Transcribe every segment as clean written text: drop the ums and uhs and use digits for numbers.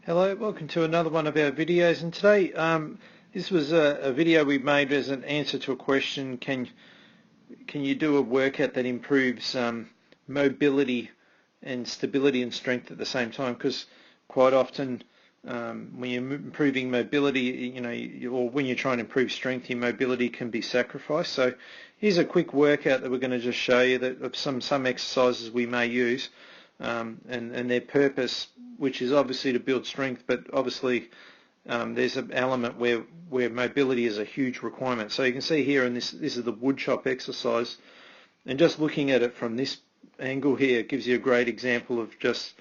Hello, welcome to another one of our videos, and today this was a video we made as an answer to a question: can you do a workout that improves mobility and stability and strength at the same time? Because quite often when you're improving mobility, or when you're trying to improve strength, your mobility can be sacrificed. So here's a quick workout that we're going to just show you of some exercises we may use. And their purpose, which is obviously to build strength, but obviously there's an element where mobility is a huge requirement. So you can see here, and this is the wood chop exercise, and just looking at it from this angle here, it gives you a great example of just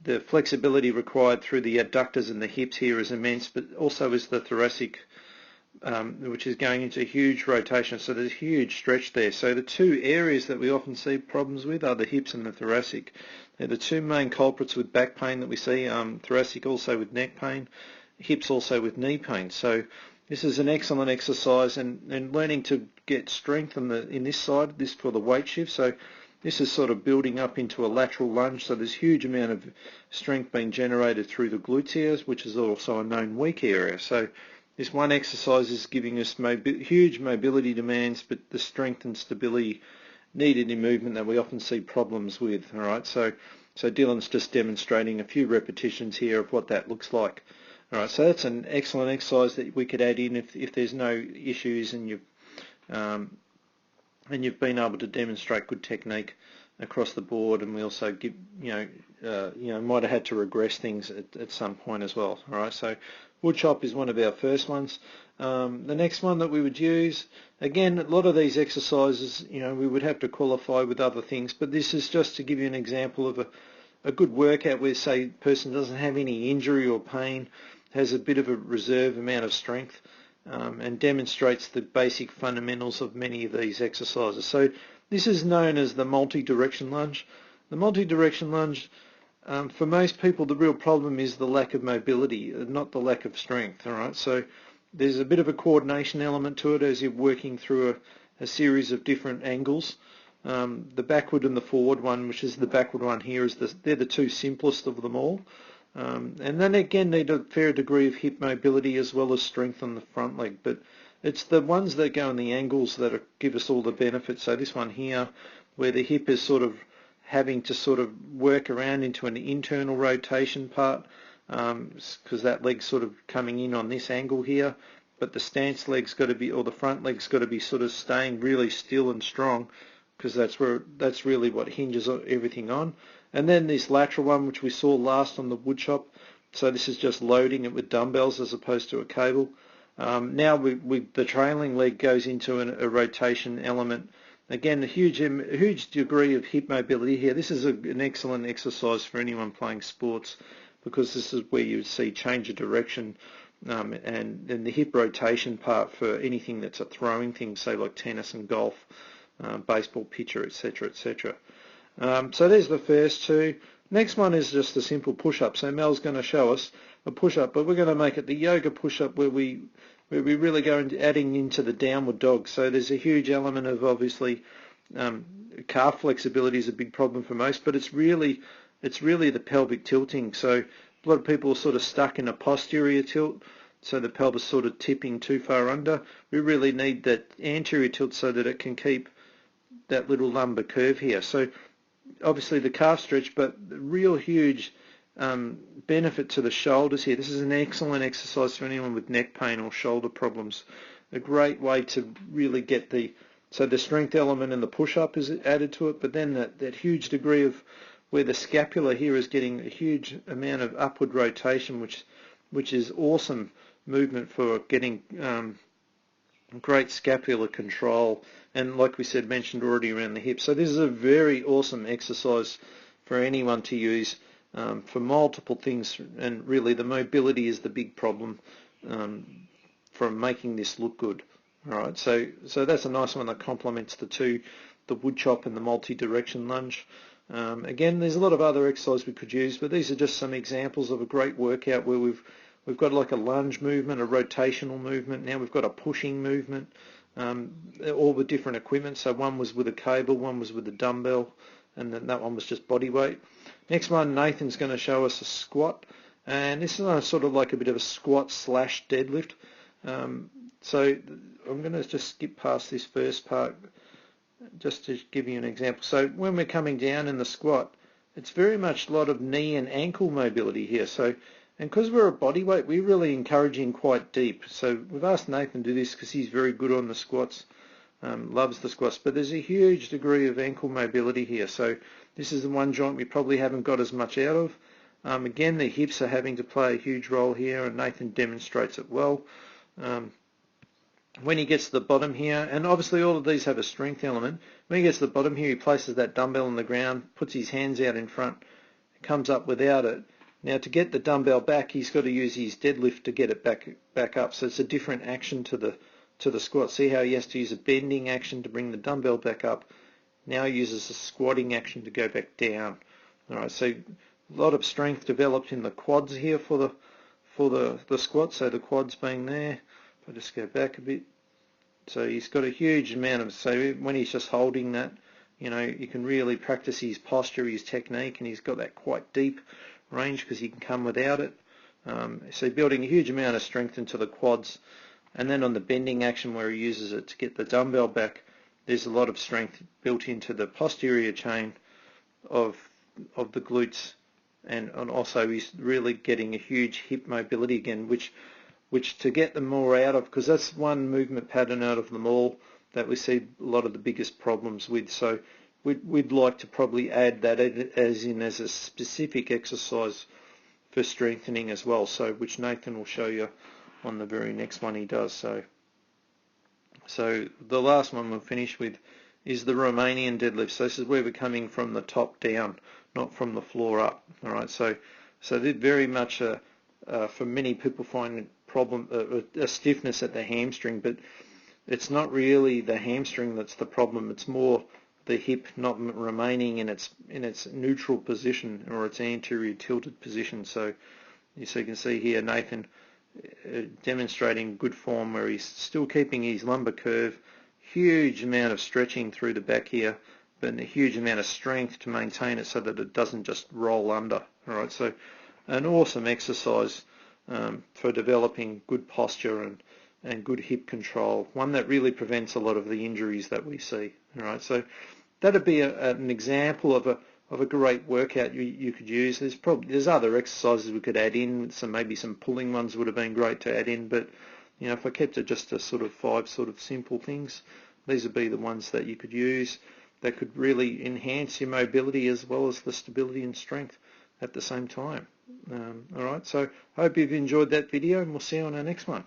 the flexibility required through the adductors and the hips here is immense, but also is the thoracic, which is going into huge rotation, so there's huge stretch there. So the two areas that we often see problems with are the hips and the thoracic. They're the two main culprits with back pain that we see, thoracic also with neck pain, hips also with knee pain. So this is an excellent exercise, and learning to get strength in this side, this for the weight shift. So this is sort of building up into a lateral lunge, so there's huge amount of strength being generated through the glutes here, which is also a known weak area. So this one exercise is giving us huge mobility demands, but the strength and stability needed in movement that we often see problems with. All right, so Dylan's just demonstrating a few repetitions here of what that looks like. All right, so that's an excellent exercise that we could add in if there's no issues and you've been able to demonstrate good technique across the board, and we also give, might have had to regress things at some point as well. All right, so wood chop is one of our first ones. The next one that we would use, again, a lot of these exercises, we would have to qualify with other things, but this is just to give you an example of a good workout where, say, a person doesn't have any injury or pain, has a bit of a reserve amount of strength, and demonstrates the basic fundamentals of many of these exercises. So this is known as the multi-direction lunge. The multi-direction lunge, for most people, the real problem is the lack of mobility, not the lack of strength. All right, so there's a bit of a coordination element to it as you're working through a series of different angles. The backward and the forward one, which is the backward one here, they're the two simplest of them all. And then again, need a fair degree of hip mobility as well as strength on the front leg, but it's the ones that go in the angles that give us all the benefits. So this one here, where the hip is sort of having to sort of work around into an internal rotation part, because that leg's sort of coming in on this angle here, but the stance leg's got to be, or the front leg's got to be sort of staying really still and strong, because that's really what hinges everything on. And then this lateral one, which we saw last on the wood chop, so this is just loading it with dumbbells as opposed to a cable. Now the trailing leg goes into a rotation element. Again, a huge degree of hip mobility here. This is an excellent exercise for anyone playing sports, because this is where you see change of direction, and then the hip rotation part for anything that's a throwing thing, say like tennis and golf, baseball pitcher, etc., etc. So there's the first two. Next one is just a simple push-up. So Mel's going to show us a push-up, but we're going to make it the yoga push-up where we really go into adding into the downward dog. So there's a huge element of, obviously, calf flexibility is a big problem for most, but it's really the pelvic tilting. So a lot of people are sort of stuck in a posterior tilt, so the pelvis sort of tipping too far under. We really need that anterior tilt so that it can keep that little lumbar curve here. So obviously the calf stretch, but the real huge benefit to the shoulders here. This is an excellent exercise for anyone with neck pain or shoulder problems. A great way to really get the strength element in the push-up is added to it, but then that huge degree of where the scapula here is getting a huge amount of upward rotation, which is awesome movement for getting great scapular control, and like we said, mentioned already, around the hips. So this is a very awesome exercise for anyone to use for multiple things, and really the mobility is the big problem from making this look good. All right, so that's a nice one that complements the wood chop and the multi-direction lunge. Again, there's a lot of other exercises we could use, but these are just some examples of a great workout where we've got like a lunge movement, a rotational movement. Now we've got a pushing movement, all with different equipment. So one was with a cable, one was with a dumbbell, and then that one was just body weight. Next one, Nathan's going to show us a squat. And this is sort of like a bit of a squat slash deadlift. So I'm going to just skip past this first part just to give you an example. So when we're coming down in the squat, it's very much a lot of knee and ankle mobility here. So, and because we're a body weight, we're really encouraging quite deep. So we've asked Nathan to do this because he's very good on the squats, loves the squats, but there's a huge degree of ankle mobility here. So this is the one joint we probably haven't got as much out of. Again, the hips are having to play a huge role here, and Nathan demonstrates it well. When he gets to the bottom here, and obviously all of these have a strength element, when he gets to the bottom here, he places that dumbbell on the ground, puts his hands out in front, comes up without it. Now to get the dumbbell back, he's got to use his deadlift to get it back up. So it's a different action to the squat. See how he has to use a bending action to bring the dumbbell back up. Now he uses a squatting action to go back down. All right, so a lot of strength developed in the quads here for the squat. So the quads being there. If I just go back a bit, so he's got a huge amount of, so when he's just holding that, you know, you can really practice his posture, his technique, and he's got that quite deep range because he can come without it. So building a huge amount of strength into the quads, and then on the bending action where he uses it to get the dumbbell back, there's a lot of strength built into the posterior chain of the glutes, and also he's really getting a huge hip mobility again, which to get them more out of, because that's one movement pattern out of them all that we see a lot of the biggest problems with. So we'd like to probably add that as a specific exercise for strengthening as well, so which Nathan will show you on the very next one he does. So the last one we'll finish with is the Romanian deadlift. So this is where we're coming from the top down, not from the floor up. All right, so they're very much for many people find a stiffness at the hamstring, but it's not really the hamstring that's the problem. It's more the hip not remaining in its neutral position or its anterior tilted position. So you can see here Nathan demonstrating good form where he's still keeping his lumbar curve, huge amount of stretching through the back here, but a huge amount of strength to maintain it so that it doesn't just roll under. All right, so an awesome exercise for developing good posture and good hip control, one that really prevents a lot of the injuries that we see. All right, so that'd be an example of a great workout you could use. There's other exercises we could add in. Maybe some pulling ones would have been great to add in, but you know, if I kept it just to sort of 5 sort of simple things, these would be the ones that you could use that could really enhance your mobility as well as the stability and strength at the same time. All right, so I hope you've enjoyed that video, and we'll see you on our next one.